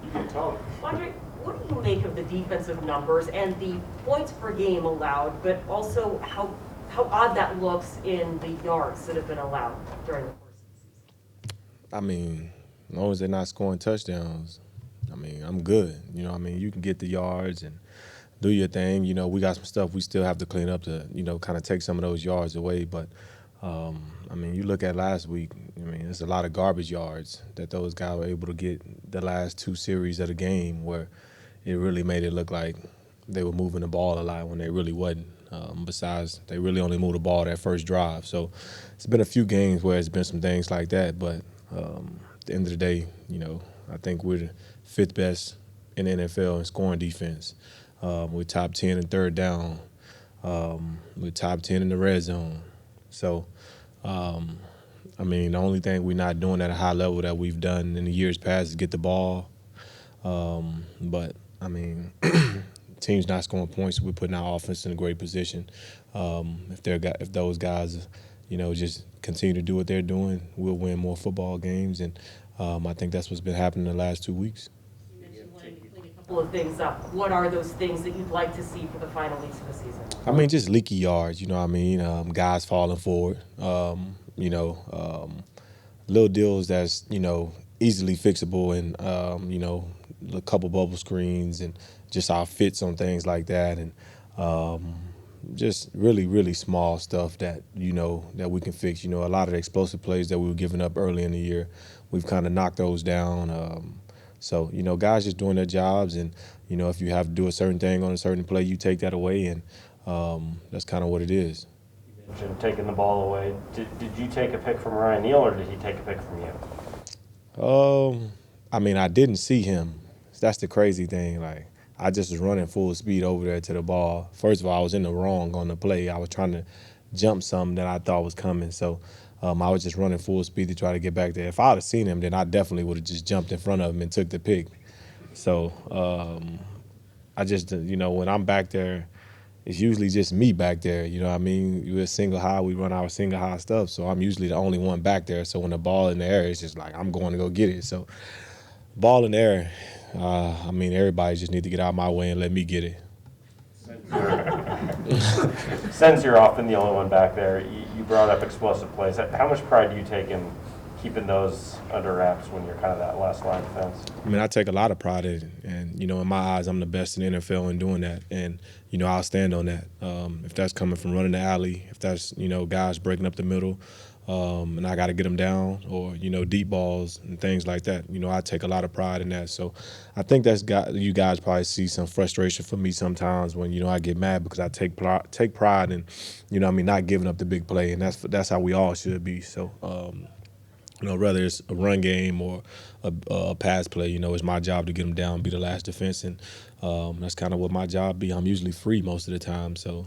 You can tell. Quandre, what do you make of the defensive numbers and the points per game allowed, but also how odd that looks in the yards that have been allowed during the course of the season? I mean, as long as they're not scoring touchdowns, I mean, I'm good. You know, I mean, you can get the yards and do your thing. You know, we got some stuff we still have to clean up to, you know, kind of take some of those yards away. But, I mean, you look at last week, I mean, there's a lot of garbage yards that those guys were able to get the last two series of the game where it really made it look like they were moving the ball a lot when they really wasn't. Besides, they really only moved the ball that first drive. So it's been a few games where it's been some things like that. But at the end of the day, you know, I think we're the fifth best in the NFL in scoring defense. We're top 10 in third down. We're top 10 in the red zone. So, I mean, the only thing we're not doing at a high level that we've done in the years past is get the ball. But, I mean, teams not scoring points, we're putting our offense in a great position. If those guys, you know, just continue to do what they're doing, we'll win more football games. And I think that's what's been happening the last 2 weeks. You mentioned wanting to clean a couple of things up. What are those things that you'd like to see for the final weeks of the season? I mean, just leaky yards, you know what I mean? Guys falling forward, little deals that's, you know, easily fixable and, you know, a couple bubble screens and just our fits on things like that. And just really, really small stuff that, you know, that we can fix. You know, a lot of the explosive plays that we were giving up early in the year, we've kind of knocked those down. So, you know, guys just doing their jobs. And, you know, if you have to do a certain thing on a certain play, you take that away. And that's kind of what it is. You mentioned taking the ball away. Did you take a pick from Ryan Neal, or did he take a pick from you? I mean, I didn't see him. That's the crazy thing. Like, I just was running full speed over there to the ball. First of all, I was in the wrong on the play. I was trying to jump something that I thought was coming. So I was just running full speed to try to get back there. If I would have seen him, then I definitely would have just jumped in front of him and took the pick. So I just, you know, when I'm back there, it's usually just me back there. You know what I mean? We're single high. We run our single high stuff. So I'm usually the only one back there. So when the ball in the air, it's just like I'm going to go get it. So ball in the air, I mean, everybody just need to get out of my way and let me get it. Since you're often the only one back there, you brought up explosive plays. How much pride do you take in keeping those under wraps when you're kind of that last line defense? I mean, I take a lot of pride in it. And, you know, in my eyes, I'm the best in the NFL in doing that. And, you know, I'll stand on that. If that's coming from running the alley, if that's, you know, guys breaking up the middle, and I got to get them down, or, you know, deep balls and things like that. You know, I take a lot of pride in that. So I think you guys probably see some frustration from me sometimes when, you know, I get mad because I take pride in, you know, I mean, not giving up the big play. And that's how we all should be. So, you know, whether it's a run game or a pass play, you know, it's my job to get them down, be the last defense. And that's kind of what my job be. I'm usually free most of the time. So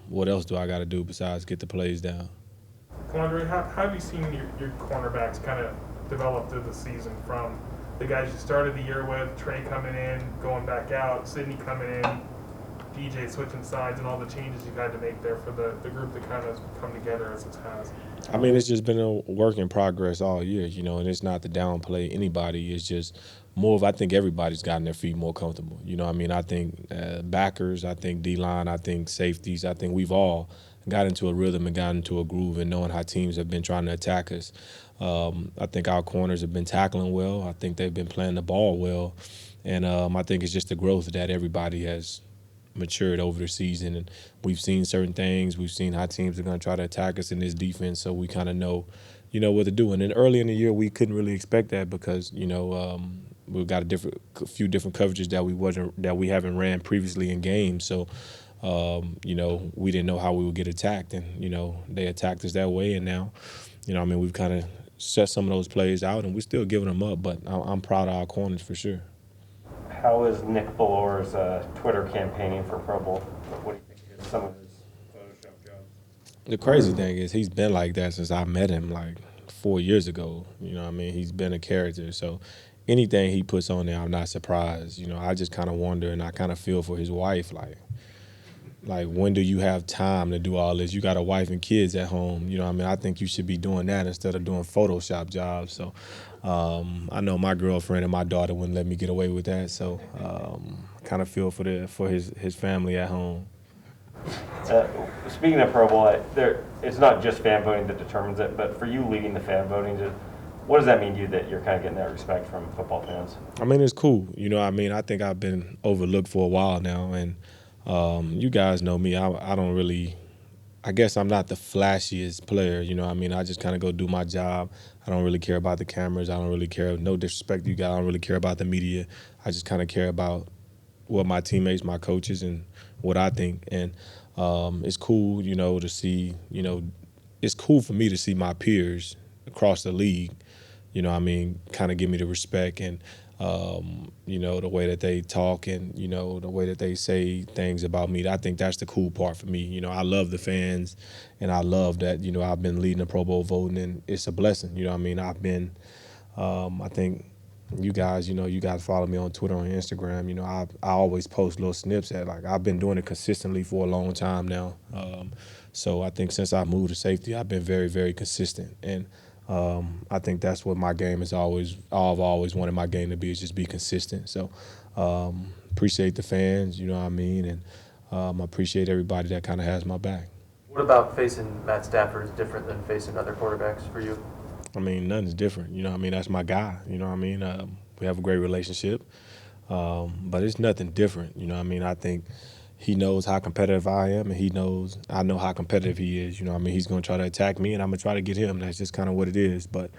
what else do I got to do besides get the plays down? Quandre, how have you seen your cornerbacks kind of develop through the season, from the guys you started the year with, Trey coming in, going back out, Sidney coming in, DJ switching sides, and all the changes you've had to make there for the group to kind of come together as it has? I mean, it's just been a work in progress all year, you know, and it's not to downplay anybody. It's just more of, I think everybody's gotten their feet more comfortable. You know, I mean, I think backers, I think D-line, I think safeties, I think we've all got into a rhythm and got into a groove and knowing how teams have been trying to attack us. I think our corners have been tackling well. I think they've been playing the ball well. And I think it's just the growth that everybody has matured over the season. And we've seen certain things. We've seen how teams are going to try to attack us in this defense, so we kind of know, you know, what to do. And then early in the year, we couldn't really expect that because, you know, we've got a few different coverages that we haven't ran previously in games. So, you know, we didn't know how we would get attacked, and, you know, they attacked us that way. And now, you know, I mean, we've kind of set some of those plays out, and we're still giving them up, but I'm proud of our corners for sure. How is Nick Bellor's Twitter campaigning for Pro Bowl? What do you think of some of his Photoshop jobs? The crazy thing is he's been like that since I met him like 4 years ago. You know what I mean? He's been a character. So anything he puts on there, I'm not surprised. You know, I just kind of wonder, and I kind of feel for his wife. Like, like, when do you have time to do all this? You got a wife and kids at home. You know what I mean? I think you should be doing that instead of doing Photoshop jobs. So I know my girlfriend and my daughter wouldn't let me get away with that. So kind of feel for his family at home. Speaking of Pro Bowl, it's not just fan voting that determines it, but for you leading the fan voting, what does that mean to you that you're kind of getting that respect from football fans? I mean, it's cool. You know what I mean? I think I've been overlooked for a while now, and you guys know me. I don't really, I guess I'm not the flashiest player. You know what I mean? I just kind of go do my job. I don't really care about the cameras. I don't really care. No disrespect to you guys. I don't really care about the media. I just kind of care about what my teammates, my coaches, and what I think. And it's cool, you know, to see, you know, it's cool for me to see my peers across the league, you know what I mean, kind of give me the respect and, you know, the way that they talk and, you know, the way that they say things about me. I think that's the cool part for me. You know, I love the fans, and I love that, you know, I've been leading the Pro Bowl voting, and it's a blessing. You know what I mean? I've been, I think you guys, you know, you guys follow me on Twitter and Instagram. You know, I always post little snips that, like, I've been doing it consistently for a long time now. So I think since I moved to safety, I've been very, very consistent. And I think that's what my game is always, all I've always wanted my game to be, is just be consistent. So appreciate the fans, you know what I mean, and I appreciate everybody that kind of has my back. What about facing Matt Stafford is different than facing other quarterbacks for you? I mean, nothing's different. You know what I mean? That's my guy. You know what I mean? We have a great relationship, but it's nothing different. You know what I mean? I think he knows how competitive I am, and I know how competitive he is. You know what I mean? He's going to try to attack me, and I'm going to try to get him. That's just kind of what it is. But,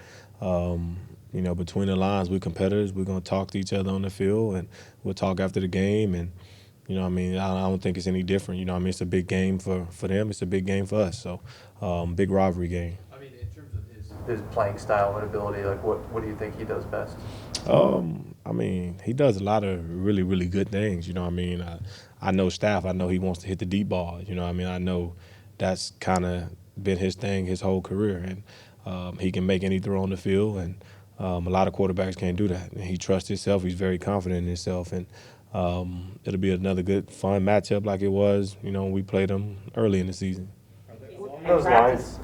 you know, between the lines, we're competitors. We're going to talk to each other on the field, and we'll talk after the game. And, you know what I mean? I don't think it's any different. You know what I mean? It's a big game for them. It's a big game for us. So, big rivalry game. I mean, in terms of his playing style and ability, like what do you think he does best? I mean, he does a lot of really, really good things. You know what I mean? I know Staff. I know he wants to hit the deep ball. You know what I mean? I know that's kind of been his thing his whole career. And he can make any throw on the field. And a lot of quarterbacks can't do that. And he trusts himself. He's very confident in himself. And it'll be another good, fun matchup like it was, you know, when we played him early in the season. Along those lines,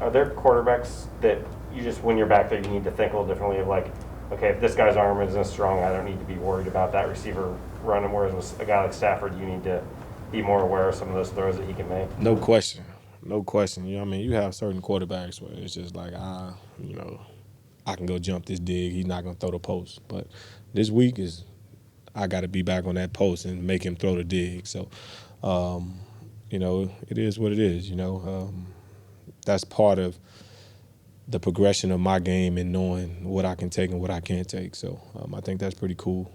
are there quarterbacks that you just, when you're back there, you need to think a little differently of, like, okay, if this guy's arm isn't strong, I don't need to be worried about that receiver running, whereas with a guy like Stafford, you need to be more aware of some of those throws that he can make? No question. No question. You know what I mean? You have certain quarterbacks where it's just like, you know, I can go jump this dig. He's not going to throw the post. But this week is, I got to be back on that post and make him throw the dig. So, you know, it is what it is, you know. That's part of the progression of my game and knowing what I can take and what I can't take. So I think that's pretty cool.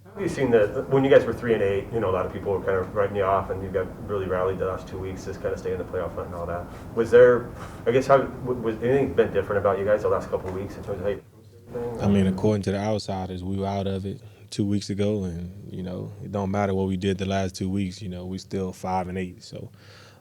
How have you seen when you guys were 3-8, you know, a lot of people were kind of writing you off, and you got really rallied the last 2 weeks to kind of stay in the playoff hunt and all that. Was there, I guess, was anything been different about you guys the last couple of weeks in terms of how you approached everything? I mean, according to the outsiders, we were out of it 2 weeks ago, and, you know, it don't matter what we did the last 2 weeks, you know, we still 5-8. So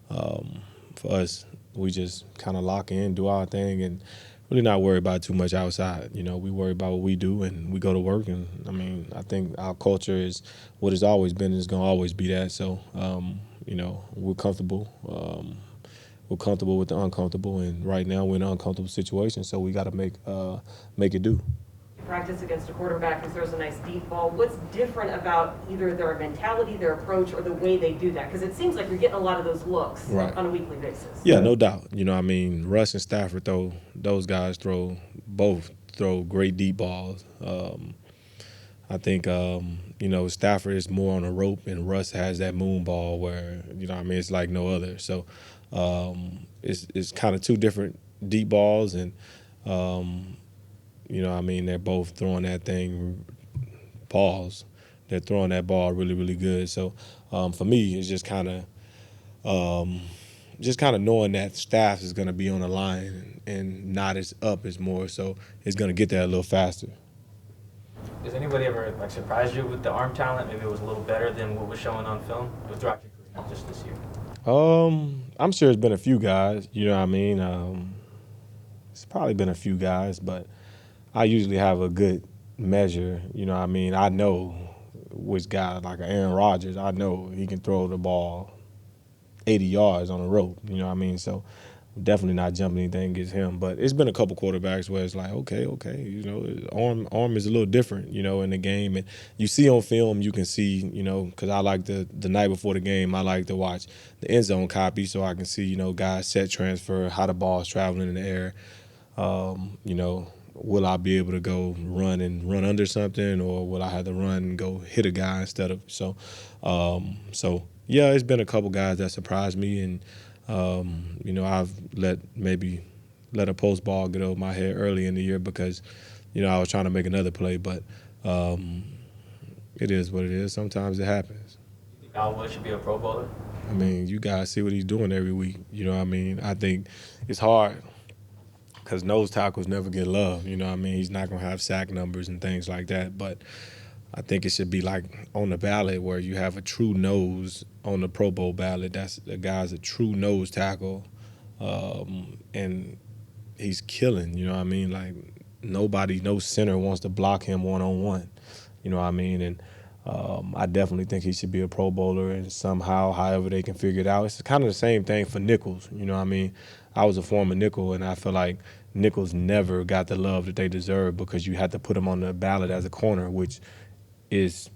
for us, we just kind of lock in, do our thing, and really not worry about too much outside. You know, we worry about what we do, and we go to work. And, I mean, I think our culture is what it's always been and is going to always be that. So, you know, we're comfortable. We're comfortable with the uncomfortable, and right now we're in an uncomfortable situation, so we got to make it do. Practice against a quarterback who throws a nice deep ball. What's different about either their mentality, their approach, or the way they do that? Because it seems like you're getting a lot of those looks on a weekly basis. Yeah, no doubt. You know, I mean, Russ and Stafford, those guys both throw great deep balls. I think, you know, Stafford is more on a rope, and Russ has that moon ball where, you know what I mean, it's like no other. So it's kind of two different deep balls, and you know what I mean, they're both throwing that thing, balls. They're throwing that ball really, really good. So for me, it's just kind of knowing that Staff is going to be on the line and not as up as more. So it's going to get there a little faster. Has anybody ever surprised you with the arm talent? Maybe it was a little better than what was showing on film throughout your career, not just this year. I'm sure it's been a few guys. You know what I mean? It's probably been a few guys, but I usually have a good measure. You know what I mean? I know which guy, like Aaron Rodgers, I know he can throw the ball 80 yards on the rope. You know what I mean? So definitely not jumping anything against him. But it's been a couple quarterbacks where it's like, okay, you know, arm is a little different, you know, in the game. And you see on film, you can see, you know, because I like the night before the game, I like to watch the end zone copy so I can see, you know, guys set transfer, how the ball's traveling in the air. You know, will I be able to go run under something, or will I have to run and go hit a guy instead of so yeah, it's been a couple guys that surprised me, and you know, I've let a post ball get over my head early in the year because, you know, I was trying to make another play, but it is what it is. Sometimes it happens. Alwood should be a Pro Bowler. I mean, you guys see what he's doing every week. You know what I mean? I think it's hard because nose tackles never get love. You know what I mean? He's not going to have sack numbers and things like that. But I think it should be like on the ballot where you have a true nose on the Pro Bowl ballot. That's the guy's a true nose tackle, and he's killing. You know what I mean? Like no center wants to block him one-on-one. You know what I mean? And I definitely think he should be a Pro Bowler, and somehow, however they can figure it out. It's kind of the same thing for nickels. You know what I mean? I was a former nickel, and I feel like nickels never got the love that they deserve because you had to put them on the ballot as a corner, which is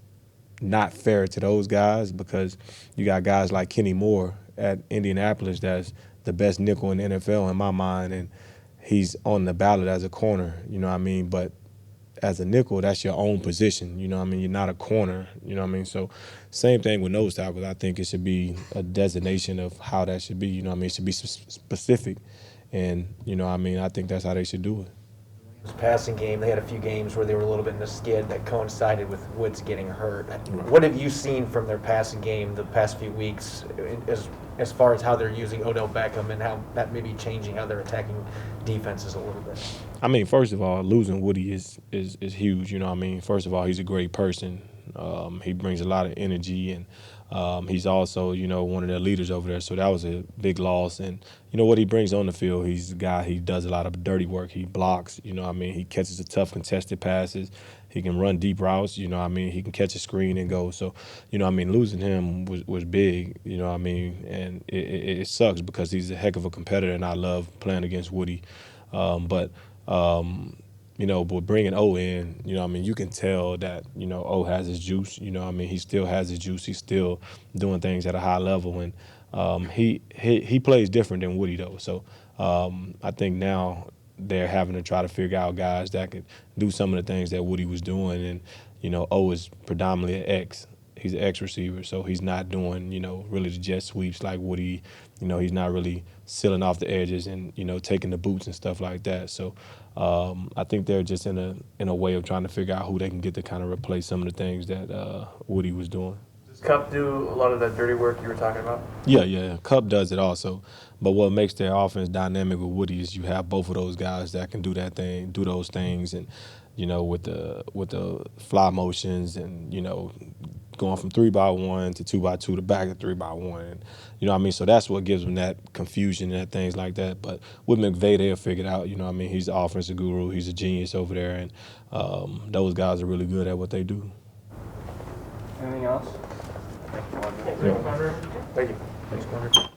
not fair to those guys because you got guys like Kenny Moore at Indianapolis that's the best nickel in the NFL in my mind, and he's on the ballot as a corner, you know what I mean? But as a nickel, that's your own position, you know what I mean? You're not a corner, you know what I mean? So same thing with nose tackles. I think it should be a designation of how that should be, you know what I mean? It should be specific, and, you know what I mean? I think that's how they should do it. Passing game, they had a few games where they were a little bit in a skid that coincided with Woods getting hurt. What have you seen from their passing game the past few weeks as far as how they're using Odell Beckham and how that may be changing how they're attacking defenses a little bit? I mean, first of all, losing Woody is huge, you know what I mean? First of all, he's a great person. He brings a lot of energy, and he's also, you know, one of their leaders over there. So that was a big loss. And, you know, what he brings on the field, he's a guy, he does a lot of dirty work. He blocks, you know what I mean? He catches the tough contested passes. He can run deep routes, you know what I mean? He can catch a screen and go. So, you know what I mean? Losing him was big, you know what I mean? And it sucks because he's a heck of a competitor, and I love playing against Woody. You know, but bringing O in, you know what I mean, you can tell that, you know, O has his juice, you know what I mean? He still has his juice. He's still doing things at a high level, and he plays different than Woody, though. So I think now they're having to try to figure out guys that could do some of the things that Woody was doing, and, you know, O is predominantly an X. He's an X receiver, so he's not doing, you know, really the jet sweeps like Woody. You know, he's not really sealing off the edges and, you know, taking the boots and stuff like that. So I think they're just in a way of trying to figure out who they can get to kind of replace some of the things that Woody was doing. Does Cup do a lot of that dirty work you were talking about? Yeah. Cup does it also. But what makes their offense dynamic with Woody is you have both of those guys that can do those things, and, you know, with the fly motions and, you know, going from 3x1 to 2x2 to back to 3x1. And, you know what I mean? So that's what gives them that confusion and things like that. But with McVay, they'll figure it out. You know what I mean? He's the offensive guru. He's a genius over there. And those guys are really good at what they do. Anything else? Thank you. Thank you. Thanks, Quandre.